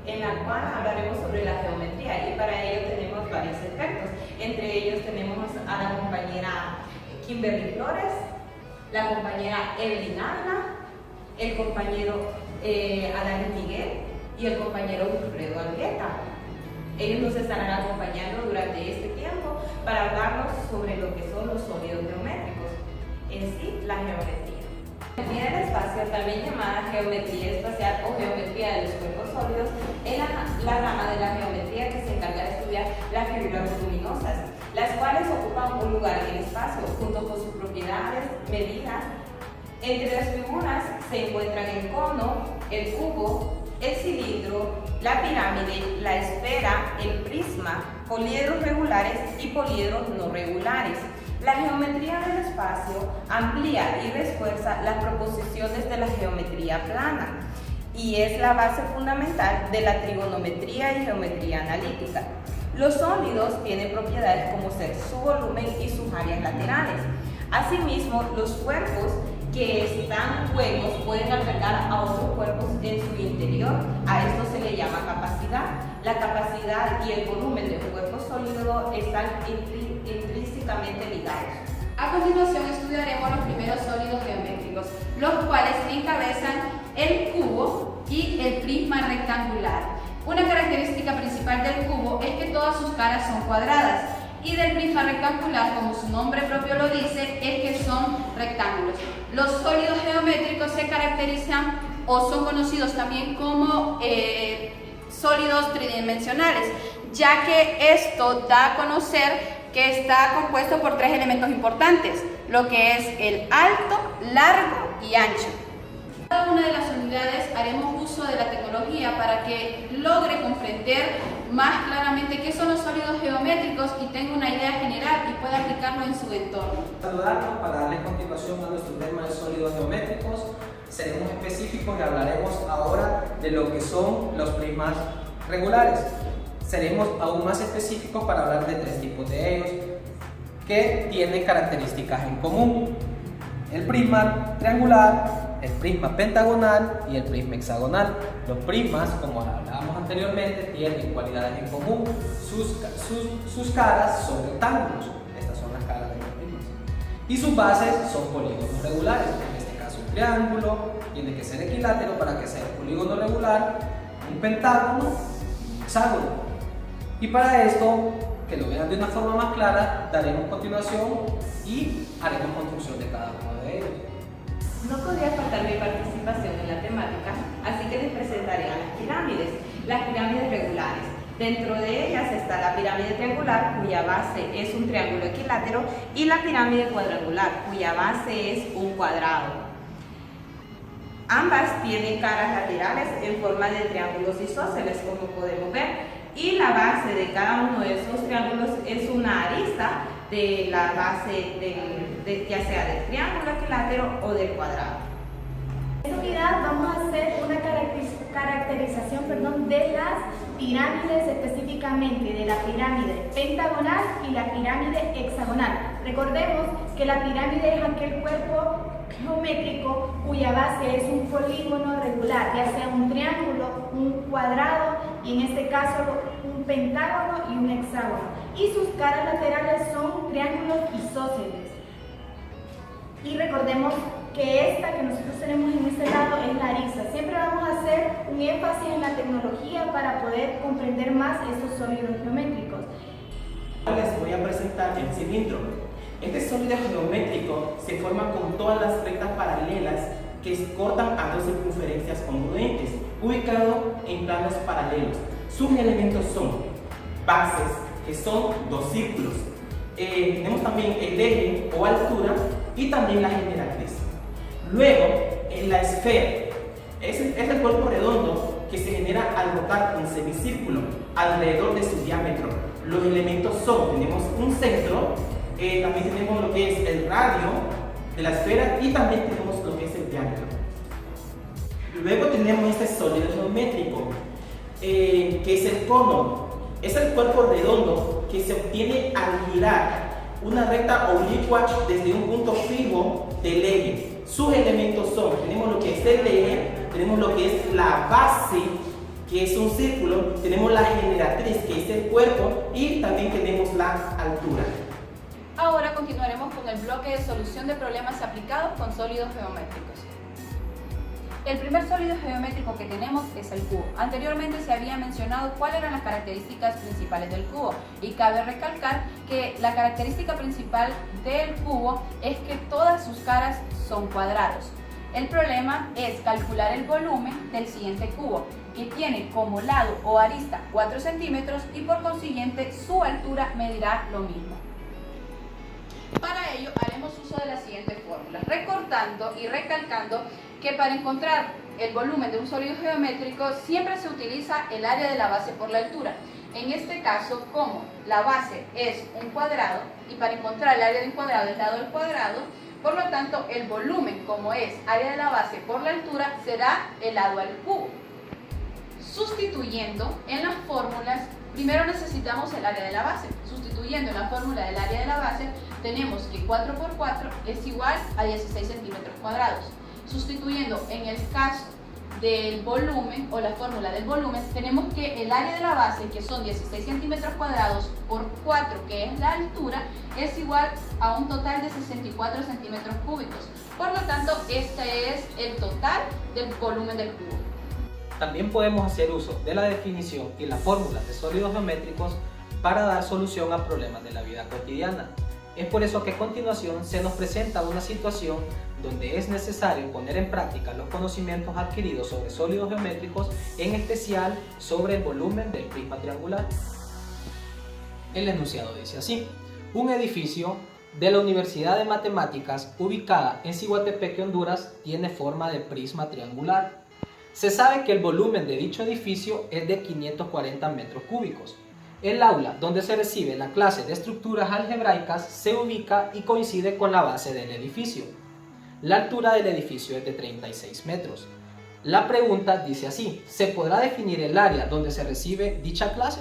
en la cual hablaremos sobre la geometría y para ello tenemos varios expertos. Entre ellos tenemos a la compañera Kimberly Flores, la compañera Evelyn Arna, el compañero Adán Miguel y el compañero Wilfredo Argueta. Ellos nos estarán acompañando durante este tiempo para hablarnos sobre lo que son los sólidos geométricos, en sí, la geometría. La geometría del espacio, también llamada geometría espacial o geometría de los cuerpos sólidos, es la rama de la geometría que se encarga de estudiar las figuras voluminosas, las cuales ocupan un lugar en el espacio junto con sus propiedades, medidas. Entre las figuras se encuentran el cono, el cubo, el cilindro, la pirámide, la esfera, el prisma, poliedros regulares y poliedros no regulares. La geometría del espacio amplía y refuerza las proposiciones de la geometría plana y es la base fundamental de la trigonometría y geometría analítica. Los sólidos tienen propiedades como ser su volumen y sus áreas laterales. Asimismo, los cuerpos que están huecos pueden albergar a otros cuerpos en su interior. A esto se le llama capacidad. La capacidad y el volumen de un cuerpo sólido están intrínsecamente ligados. A continuación estudiaremos los primeros sólidos geométricos, los cuales encabezan el cubo y el prisma rectangular. Una característica principal del cubo es que todas sus caras son cuadradas y del prisma rectangular, como su nombre propio lo dice, es que son rectángulos. Los sólidos geométricos se caracterizan o son conocidos también como sólidos tridimensionales, ya que esto da a conocer que está compuesto por tres elementos importantes, lo que es el alto, largo y ancho. En cada una de las unidades haremos uso de la tecnología para que logre comprender más claramente qué son los sólidos geométricos y tenga una idea general y pueda aplicarlo en su entorno. Saludarlos para darle continuación a nuestro tema de sólidos geométricos. Seremos específicos y hablaremos ahora de lo que son los prismas regulares. Seremos aún más específicos para hablar de tres tipos de ellos que tienen características en común: el prisma triangular, el prisma pentagonal y el prisma hexagonal. Los prismas, como hablábamos anteriormente, tienen cualidades en común. Sus caras son rectángulos, estas son las caras de los prismas, y sus bases son polígonos regulares. En este caso, un triángulo tiene que ser equilátero para que sea un polígono regular, un pentágono, un hexágono. Y para esto, que lo vean de una forma más clara, daremos continuación y haremos construcción de cada uno de ellos. No podría faltar mi participación en la temática, así que les presentaré a las pirámides regulares. Dentro de ellas está la pirámide triangular, cuya base es un triángulo equilátero, y la pirámide cuadrangular, cuya base es un cuadrado. Ambas tienen caras laterales en forma de triángulos isósceles, como podemos ver, y la base de cada uno de esos triángulos es una arista de la base ya sea del triángulo equilátero o del cuadrado. En esta unidad vamos a hacer una caracterización de las pirámides, específicamente de la pirámide pentagonal y la pirámide hexagonal. Recordemos que la pirámide es aquel cuerpo geométrico cuya base es un polígono regular, ya sea un triángulo, un cuadrado y en este caso un pentágono y un hexágono. Y sus caras laterales son triángulos isósceles. Y recordemos que esta que nosotros tenemos en este lado es la arista. Siempre vamos a hacer un énfasis en la tecnología para poder comprender más estos sólidos geométricos. Les voy a presentar el cilindro. Este sólido geométrico se forma con todas las rectas paralelas que cortan a dos circunferencias congruentes, ubicado en planos paralelos. Sus elementos son bases, que son dos círculos. Tenemos también el eje o altura y también la generatriz. Luego, en la esfera, es el cuerpo redondo que se genera al rotar un semicírculo alrededor de su diámetro. Los elementos son, tenemos un centro, también tenemos lo que es el radio de la esfera y también tenemos lo que es el diámetro. Luego tenemos este sólido geométrico, que es el cono. Es el cuerpo redondo que se obtiene al girar una recta oblicua desde un punto fijo del eje. Sus elementos son, tenemos lo que es el eje, tenemos lo que es la base, que es un círculo, tenemos la generatriz, que es el cuerpo, y también tenemos la altura. Ahora continuaremos con el bloque de solución de problemas aplicados con sólidos geométricos. El primer sólido geométrico que tenemos es el cubo. Anteriormente se había mencionado cuáles eran las características principales del cubo y cabe recalcar que la característica principal del cubo es que todas sus caras son cuadrados. El problema es calcular el volumen del siguiente cubo, que tiene como lado o arista 4 centímetros y por consiguiente su altura medirá lo mismo. Para ello haremos uso de las siguientes fórmulas, recortando y recalcando que para encontrar el volumen de un sólido geométrico siempre se utiliza el área de la base por la altura. En este caso, como la base es un cuadrado y para encontrar el área de un cuadrado es lado al cuadrado, por lo tanto el volumen, como es área de la base por la altura, será el lado al cubo. Sustituyendo en las fórmulas, primero necesitamos el área de la base. Sustituyendo en la fórmula del área de la base, tenemos que 4 por 4 es igual a 16 centímetros cuadrados. Sustituyendo en el caso del volumen o la fórmula del volumen, tenemos que el área de la base, que son 16 centímetros cuadrados por 4, que es la altura, es igual a un total de 64 centímetros cúbicos. Por lo tanto, este es el total del volumen del cubo. También podemos hacer uso de la definición y la fórmula de sólidos geométricos para dar solución a problemas de la vida cotidiana. Es por eso que a continuación se nos presenta una situación donde es necesario poner en práctica los conocimientos adquiridos sobre sólidos geométricos, en especial sobre el volumen del prisma triangular. El enunciado dice así: un edificio de la Universidad de Matemáticas ubicada en Ciguatepeque, Honduras, tiene forma de prisma triangular. Se sabe que el volumen de dicho edificio es de 540 metros cúbicos. El aula donde se recibe la clase de estructuras algebraicas se ubica y coincide con la base del edificio. La altura del edificio es de 36 metros. La pregunta dice así: ¿se podrá definir el área donde se recibe dicha clase?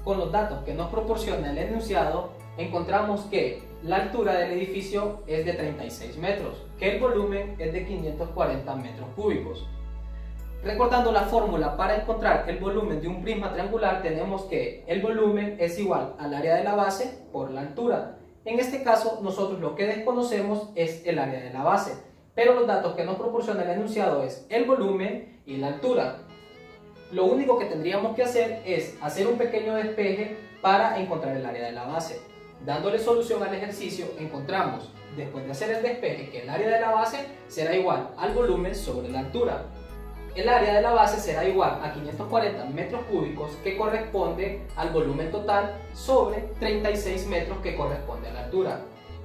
Con los datos que nos proporciona el enunciado, encontramos que la altura del edificio es de 36 metros, que el volumen es de 540 metros cúbicos. Recordando la fórmula para encontrar el volumen de un prisma triangular, tenemos que el volumen es igual al área de la base por la altura. En este caso, nosotros lo que desconocemos es el área de la base, pero los datos que nos proporciona el enunciado es el volumen y la altura. Lo único que tendríamos que hacer es hacer un pequeño despeje para encontrar el área de la base. Dándole solución al ejercicio, encontramos, después de hacer el despeje, que el área de la base será igual al volumen sobre la altura. El área de la base será igual a 540 metros cúbicos, que corresponde al volumen total, sobre 36 metros, que corresponde a la altura,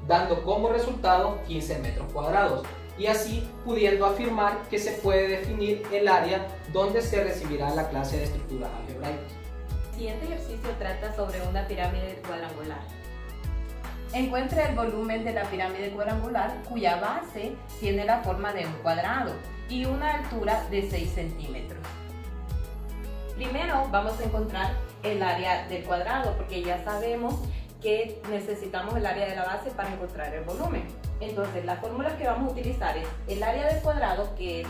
dando como resultado 15 metros cuadrados, y así pudiendo afirmar que se puede definir el área donde se recibirá la clase de estructuras algebraicas. El siguiente ejercicio trata sobre una pirámide cuadrangular. Encuentre el volumen de la pirámide cuadrangular cuya base tiene la forma de un cuadrado y una altura de 6 centímetros. Primero vamos a encontrar el área del cuadrado, porque ya sabemos que necesitamos el área de la base para encontrar el volumen. Entonces la fórmula que vamos a utilizar es el área del cuadrado, que es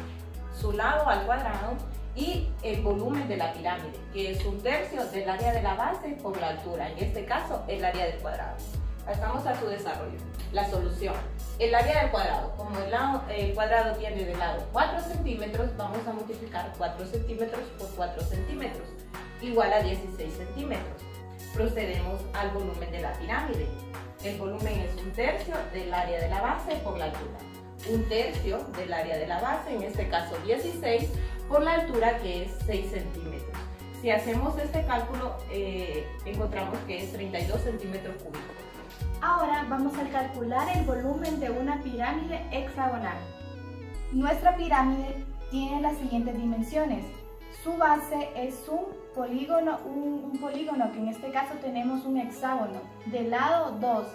su lado al cuadrado, y el volumen de la pirámide, que es 1/3 del área de la base por la altura, en este caso el área del cuadrado. Pasamos a su desarrollo. La solución: el área del cuadrado, como el cuadrado tiene de lado 4 centímetros, vamos a multiplicar 4 centímetros por 4 centímetros, igual a 16 centímetros. Procedemos al volumen de la pirámide. El volumen es 1/3 del área de la base por la altura. 1/3 del área de la base, en este caso 16, por la altura, que es 6 centímetros. Si hacemos este cálculo, encontramos que es 32 centímetros cúbicos. Ahora vamos a calcular el volumen de una pirámide hexagonal. Nuestra pirámide tiene las siguientes dimensiones. Su base es un polígono, que en este caso tenemos un hexágono, de lado 2,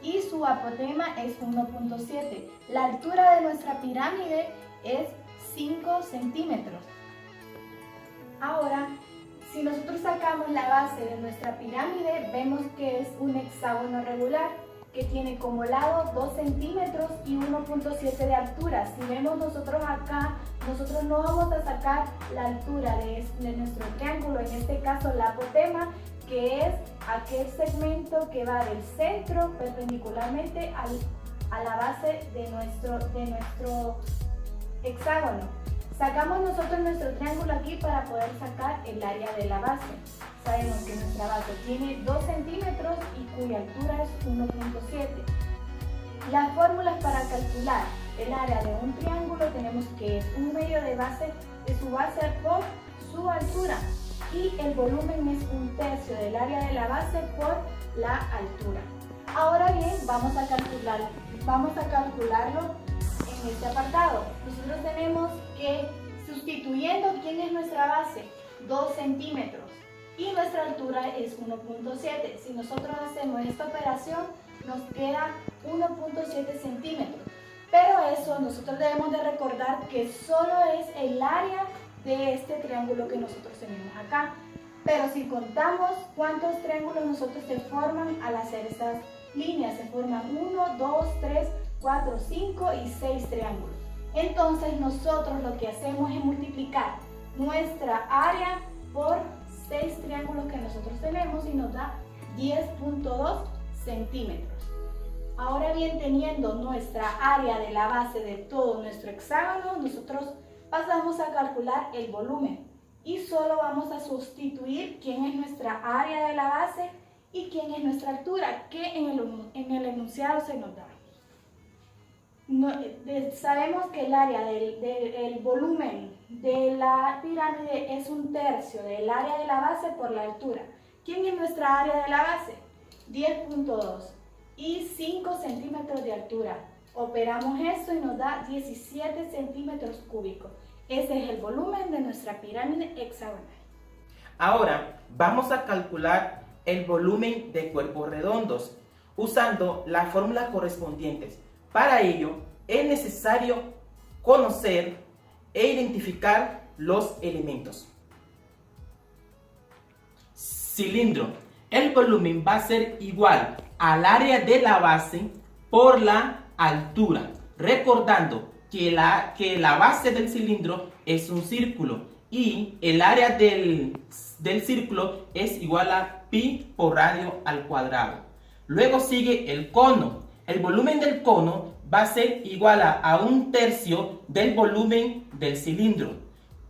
y su apotema es 1.7. La altura de nuestra pirámide es 5 centímetros. Ahora, si nosotros sacamos la base de nuestra pirámide, vemos que es un hexágono regular. que tiene como lado 2 centímetros y 1.7 de altura. Si vemos nosotros acá, nosotros no vamos a sacar la altura de nuestro triángulo, en este caso la apotema, que es aquel segmento que va del centro perpendicularmente a la base de nuestro hexágono. Sacamos nosotros nuestro triángulo aquí para poder sacar el área de la base. Sabemos que nuestra base tiene 2 centímetros y cuya altura es 1.7. Las fórmulas para calcular el área de un triángulo tenemos que es un medio de base de su base por su altura y el volumen es un tercio del área de la base por la altura. Ahora bien, vamos a calcularlo en este apartado. Nosotros tenemos que, sustituyendo quién es nuestra base, 2 centímetros y nuestra altura es 1.7. Si nosotros hacemos esta operación, nos queda 1.7 centímetros. Pero eso nosotros debemos de recordar que solo es el área de este triángulo que nosotros tenemos acá. Pero si contamos cuántos triángulos nosotros se forman al hacer estas líneas, se forman 1, 2, 3, 4, 5 y 6 triángulos. Entonces nosotros lo que hacemos es multiplicar nuestra área por 6 triángulos que nosotros tenemos y nos da 10.2 centímetros. Ahora bien, teniendo nuestra área de la base de todo nuestro hexágono, nosotros pasamos a calcular el volumen y solo vamos a sustituir quién es nuestra área de la base y quién es nuestra altura, que en el enunciado se nos da. Sabemos que el área del volumen de la pirámide es un tercio del área de la base por la altura. ¿Quién es nuestra área de la base? 10.2 y 5 centímetros de altura. Operamos esto y nos da 17 centímetros cúbicos. Ese es el volumen de nuestra pirámide hexagonal. Ahora vamos a calcular el volumen de cuerpos redondos usando las fórmulas correspondientes. Para ello es necesario conocer e identificar los elementos. Cilindro. El volumen va a ser igual al área de la base por la altura. Recordando que la base del cilindro es un círculo y el área del círculo es igual a pi por radio al cuadrado. Luego sigue el cono. El volumen del cono va a ser igual a un tercio del volumen del cilindro.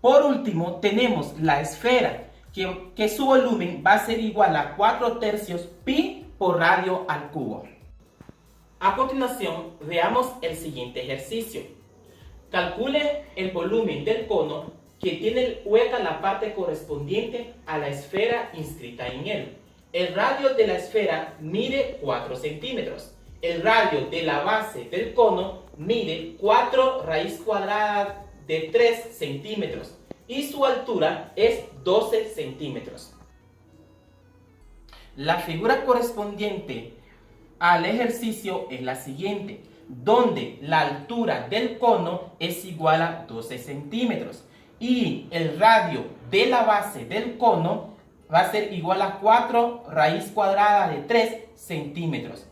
Por último tenemos la esfera, que su volumen va a ser igual a 4 tercios pi por radio al cubo. A continuación, veamos el siguiente ejercicio. Calcule el volumen del cono que tiene hueca la parte correspondiente a la esfera inscrita en él. El radio de la esfera mide 4 centímetros. El radio de la base del cono mide 4 raíz cuadrada de 3 centímetros y su altura es 12 centímetros. La figura correspondiente al ejercicio es la siguiente, donde la altura del cono es igual a 12 centímetros y el radio de la base del cono va a ser igual a 4 raíz cuadrada de 3 centímetros.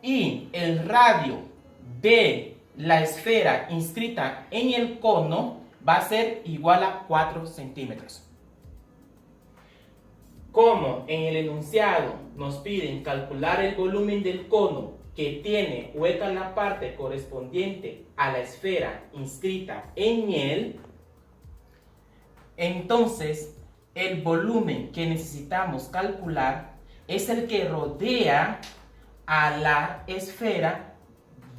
Y el radio de la esfera inscrita en el cono va a ser igual a 4 centímetros. Como en el enunciado nos piden calcular el volumen del cono que tiene hueca la parte correspondiente a la esfera inscrita en él, entonces el volumen que necesitamos calcular es el que rodea a la esfera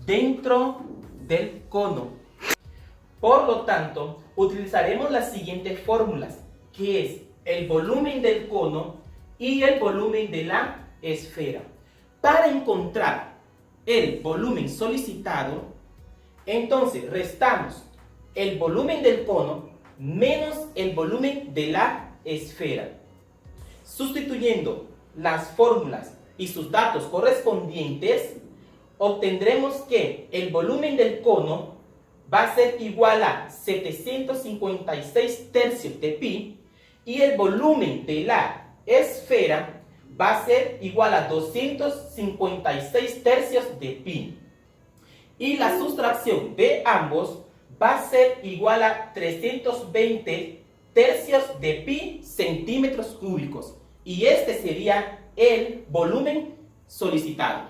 dentro del cono. Por lo tanto, utilizaremos las siguientes fórmulas, que es el volumen del cono y el volumen de la esfera. Para encontrar el volumen solicitado, entonces restamos el volumen del cono menos el volumen de la esfera. Sustituyendo las fórmulas y sus datos correspondientes, obtendremos que el volumen del cono va a ser igual a 756 tercios de pi y el volumen de la esfera va a ser igual a 256 tercios de pi. Y la sustracción de ambos va a ser igual a 320 tercios de pi centímetros cúbicos. Y este sería el volumen solicitado.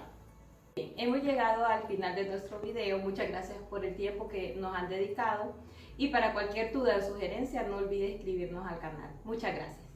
Hemos llegado al final de nuestro video. Muchas gracias por el tiempo que nos han dedicado. Y para cualquier duda o sugerencia, no olvide escribirnos al canal. Muchas gracias.